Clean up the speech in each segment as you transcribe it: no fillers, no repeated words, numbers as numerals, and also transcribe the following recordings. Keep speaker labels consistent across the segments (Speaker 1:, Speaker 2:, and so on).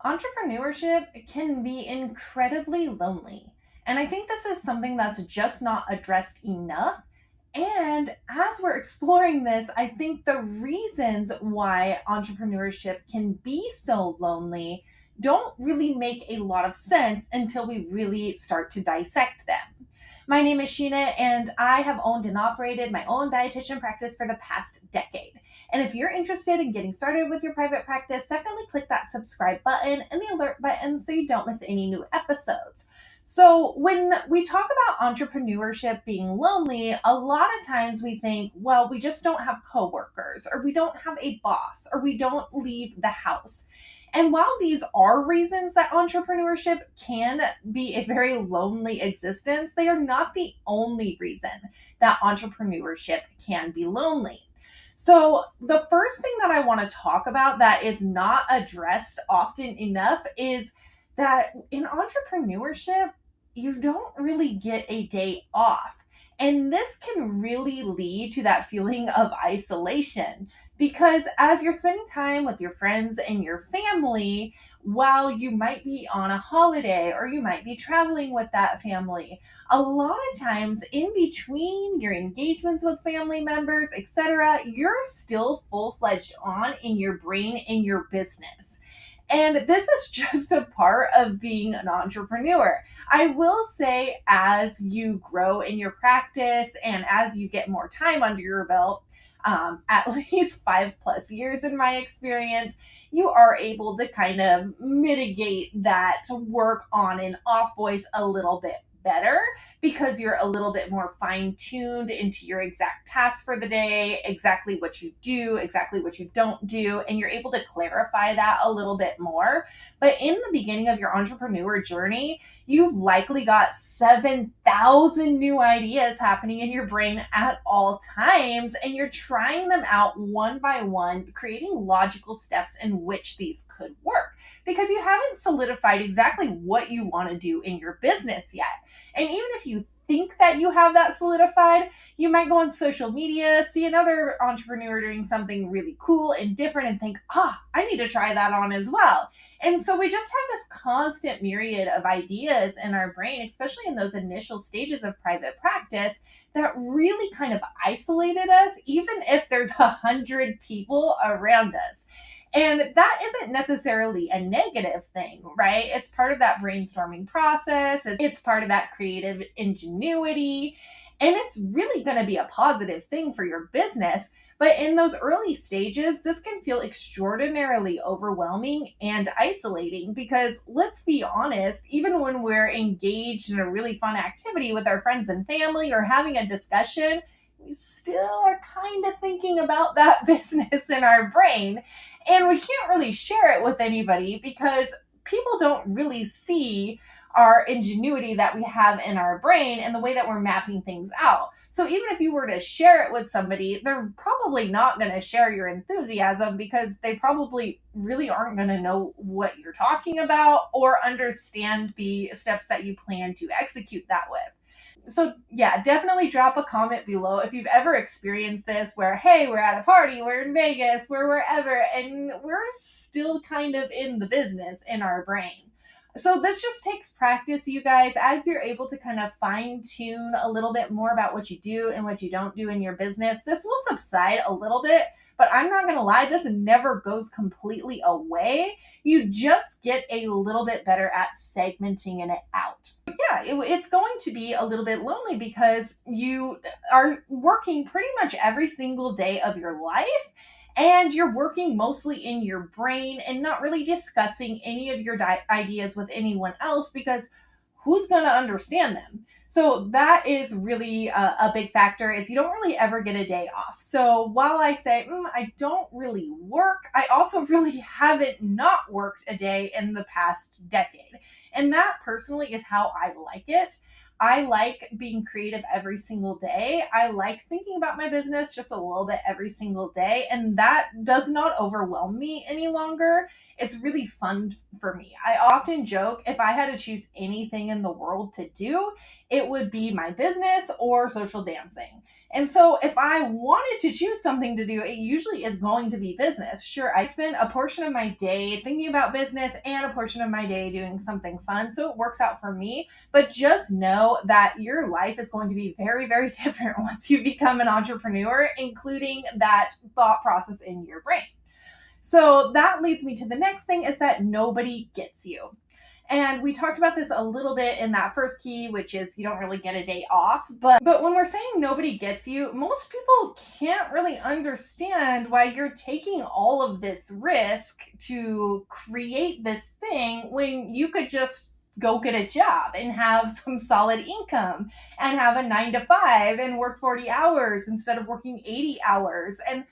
Speaker 1: Entrepreneurship can be incredibly lonely. And I think this is something that's just not addressed enough. And as we're exploring this, I think the reasons why entrepreneurship can be so lonely don't really make a lot of sense until we really start to dissect them. My name is Sheena, and I have owned and operated my own dietitian practice for the past decade. And if you're interested in getting started with your private practice, definitely click that subscribe button and the alert button so you don't miss any new episodes. So, when we talk about entrepreneurship being lonely, a lot of times we think, well, we just don't have coworkers, or we don't have a boss, or we don't leave the house. And while these are reasons that entrepreneurship can be a very lonely existence, they are not the only reason that entrepreneurship can be lonely. So, the first thing that I want to talk about that is not addressed often enough is that in entrepreneurship, you don't really get a day off. And this can really lead to that feeling of isolation because as you're spending time with your friends and your family, while you might be on a holiday or you might be traveling with that family, a lot of times in between your engagements with family members, etc., you're still full-fledged on in your brain in your business. And this is just a part of being an entrepreneur. I will say, as you grow in your practice and as you get more time under your belt, at least 5+ years in my experience, you are able to kind of mitigate that work on and off voice a little bit better because you're a little bit more fine tuned into your exact tasks for the day, exactly what you do, exactly what you don't do, and you're able to clarify that a little bit more. But in the beginning of your entrepreneur journey, you've likely got 7,000 new ideas happening in your brain at all times, and you're trying them out one by one, creating logical steps in which these could work because you haven't solidified exactly what you want to do in your business yet. And even if you think that you have that solidified, you might go on social media, see another entrepreneur doing something really cool and different, and think, I need to try that on as well. And so we just have this constant myriad of ideas in our brain, especially in those initial stages of private practice, that really kind of isolated us, even if there's 100 people around us. And that isn't necessarily a negative thing, right? It's part of that brainstorming process, it's part of that creative ingenuity, and it's really going to be a positive thing for your business. But in those early stages, this can feel extraordinarily overwhelming and isolating because let's be honest, even when we're engaged in a really fun activity with our friends and family or having a discussion, we still are kind of thinking about that business in our brain. And we can't really share it with anybody because people don't really see our ingenuity that we have in our brain and the way that we're mapping things out. So even if you were to share it with somebody, they're probably not going to share your enthusiasm because they probably really aren't going to know what you're talking about or understand the steps that you plan to execute that with. So yeah, definitely drop a comment below if you've ever experienced this where, hey, we're at a party, we're in Vegas, we're wherever, and we're still kind of in the business in our brain. So this just takes practice, you guys, as you're able to kind of fine tune a little bit more about what you do and what you don't do in your business. This will subside a little bit, but I'm not going to lie, this never goes completely away. You just get a little bit better at segmenting it out. Yeah, it's going to be a little bit lonely because you are working pretty much every single day of your life and you're working mostly in your brain and not really discussing any of your ideas with anyone else because who's going to understand them? So that is really a big factor is you don't really ever get a day off. So while I say I don't really work, I also really haven't not worked a day in the past decade. And that personally is how I like it. I like being creative every single day. I like thinking about my business just a little bit every single day. And that does not overwhelm me any longer. It's really fun for me. I often joke if I had to choose anything in the world to do, it would be my business or social dancing. And so if I wanted to choose something to do, it usually is going to be business. Sure, I spend a portion of my day thinking about business and a portion of my day doing something fun. So it works out for me. But just know that your life is going to be very, very different once you become an entrepreneur, including that thought process in your brain. So that leads me to the next thing, is that nobody gets you. And we talked about this a little bit in that first key, which is you don't really get a day off. But when we're saying nobody gets you, most people can't really understand why you're taking all of this risk to create this thing when you could just go get a job and have some solid income and have a 9 to 5 and work 40 hours instead of working 80 hours. And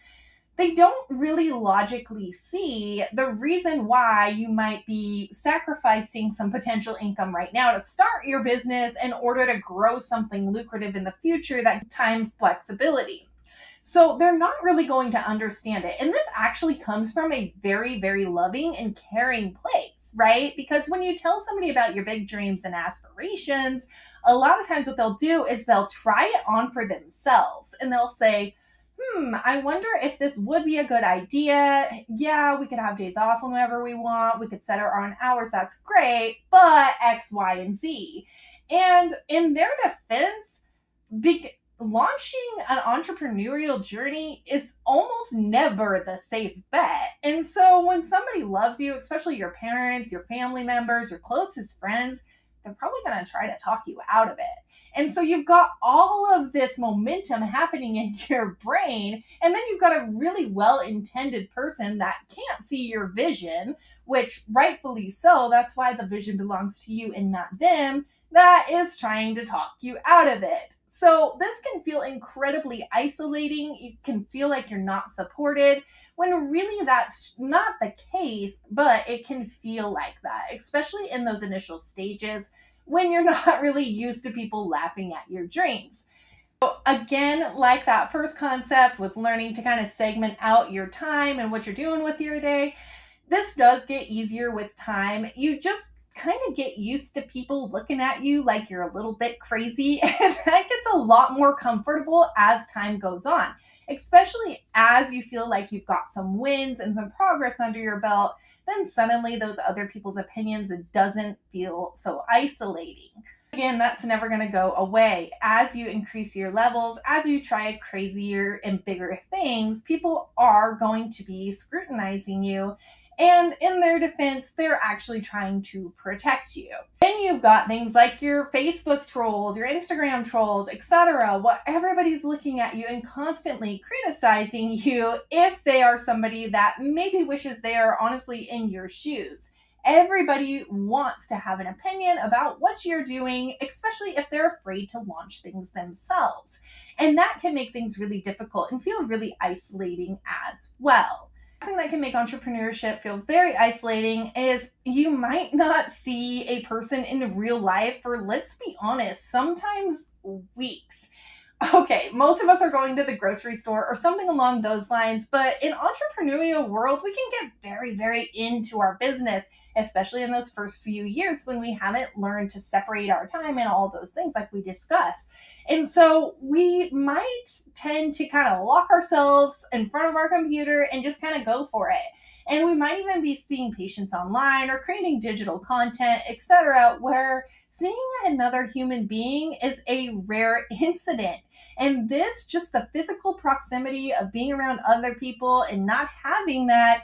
Speaker 1: they don't really logically see the reason why you might be sacrificing some potential income right now to start your business in order to grow something lucrative in the future, that time flexibility. So they're not really going to understand it. And this actually comes from a very, very loving and caring place, right? Because when you tell somebody about your big dreams and aspirations, a lot of times what they'll do is they'll try it on for themselves and they'll say, I wonder if this would be a good idea. Yeah, we could have days off whenever we want. We could set our own hours. That's great. But X, Y, and Z. And in their defense, launching an entrepreneurial journey is almost never the safe bet. And so when somebody loves you, especially your parents, your family members, your closest friends, they're probably going to try to talk you out of it. And so you've got all of this momentum happening in your brain, and then you've got a really well-intended person that can't see your vision, which rightfully so, that's why the vision belongs to you and not them, that is trying to talk you out of it. So this can feel incredibly isolating. You can feel like you're not supported, when really that's not the case, but it can feel like that, especially in those initial stages when you're not really used to people laughing at your dreams. So again, like that first concept with learning to kind of segment out your time and what you're doing with your day, this does get easier with time. You just kind of get used to people looking at you like you're a little bit crazy, and that gets a lot more comfortable as time goes on, especially as you feel like you've got some wins and some progress under your belt. Then suddenly those other people's opinions, it doesn't feel so isolating. Again, that's never going to go away. As you increase your levels, as you try crazier and bigger things, people are going to be scrutinizing you. And in their defense, they're actually trying to protect you. Then you've got things like your Facebook trolls, your Instagram trolls, etc. What everybody's looking at you and constantly criticizing you if they are somebody that maybe wishes they are honestly in your shoes. Everybody wants to have an opinion about what you're doing, especially if they're afraid to launch things themselves. And that can make things really difficult and feel really isolating as well. Something that can make entrepreneurship feel very isolating is you might not see a person in real life for, let's be honest, sometimes weeks. Okay, most of us are going to the grocery store or something along those lines, but in entrepreneurial world, we can get very, very into our business, especially in those first few years when we haven't learned to separate our time and all those things like we discussed. And so we might tend to kind of lock ourselves in front of our computer and just kind of go for it. And we might even be seeing patients online or creating digital content, etc., where seeing another human being is a rare incident. And this, just the physical proximity of being around other people and not having that,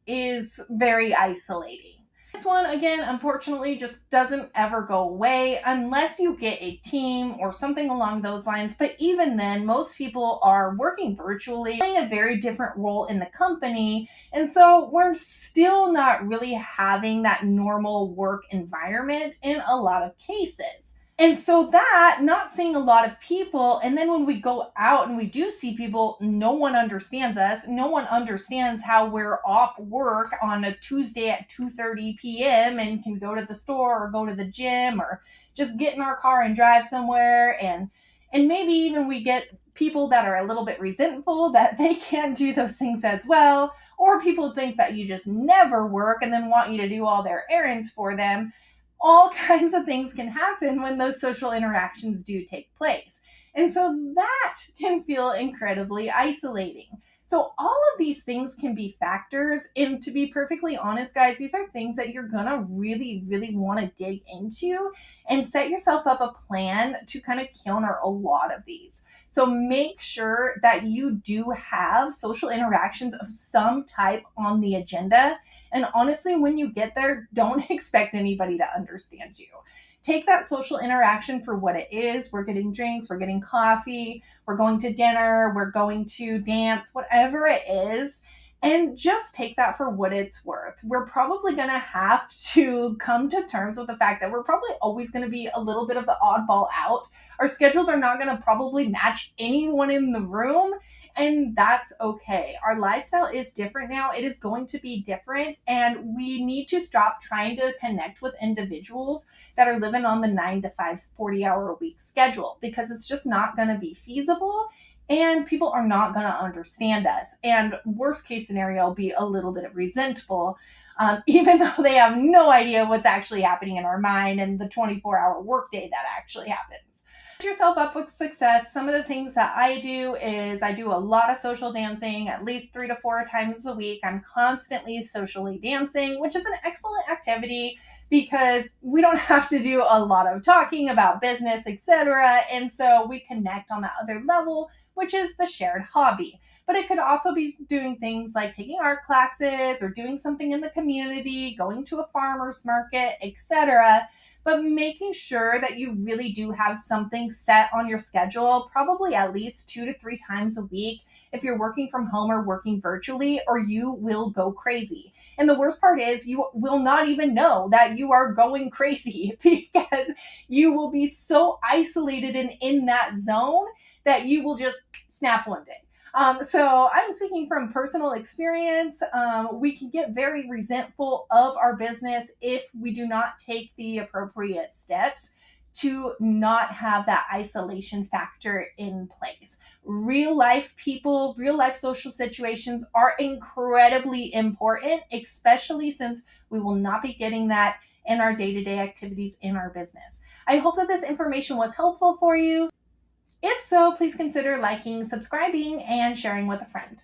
Speaker 1: is very isolating. This one, again, unfortunately, just doesn't ever go away unless you get a team or something along those lines. But even then, most people are working virtually, playing a very different role in the company. And so we're still not really having that normal work environment in a lot of cases. And so that, not seeing a lot of people, and then when we go out and we do see people, no one understands us. No one understands how we're off work on a Tuesday at 2:30 p.m. and can go to the store or go to the gym or just get in our car and drive somewhere. And maybe even we get people that are a little bit resentful that they can't do those things as well. Or people think that you just never work and then want you to do all their errands for them. All kinds of things can happen when those social interactions do take place. And so that can feel incredibly isolating. So all of these things can be factors. And to be perfectly honest, guys, these are things that you're going to really, really want to dig into and set yourself up a plan to kind of counter a lot of these. So make sure that you do have social interactions of some type on the agenda. And honestly, when you get there, don't expect anybody to understand you. Take that social interaction for what it is. We're getting drinks, we're getting coffee, we're going to dinner, we're going to dance, whatever it is. And just take that for what it's worth. We're probably going to have to come to terms with the fact that we're probably always going to be a little bit of the oddball out. Our schedules are not going to probably match anyone in the room. And that's okay. Our lifestyle is different now. It is going to be different. And we need to stop trying to connect with individuals that are living on the 9 to 5, 40-hour a week schedule, because it's just not going to be feasible and people are not going to understand us. And worst case scenario, be a little bit resentful, even though they have no idea what's actually happening in our mind and the 24-hour workday that actually happens. Set yourself up with success. Some of the things that I do is I do a lot of social dancing, at least 3 to 4 times a week. I'm constantly socially dancing, which is an excellent activity because we don't have to do a lot of talking about business, etc. And so we connect on that other level, which is the shared hobby. But it could also be doing things like taking art classes or doing something in the community, going to a farmer's market, etc. But making sure that you really do have something set on your schedule, probably at least 2 to 3 times a week if you're working from home or working virtually, or you will go crazy. And the worst part is you will not even know that you are going crazy because you will be so isolated and in that zone that you will just snap one day. So I'm speaking from personal experience. We can get very resentful of our business if we do not take the appropriate steps to not have that isolation factor in place. Real life people, real life social situations are incredibly important, especially since we will not be getting that in our day-to-day activities in our business. I hope that this information was helpful for you. If so, please consider liking, subscribing, and sharing with a friend.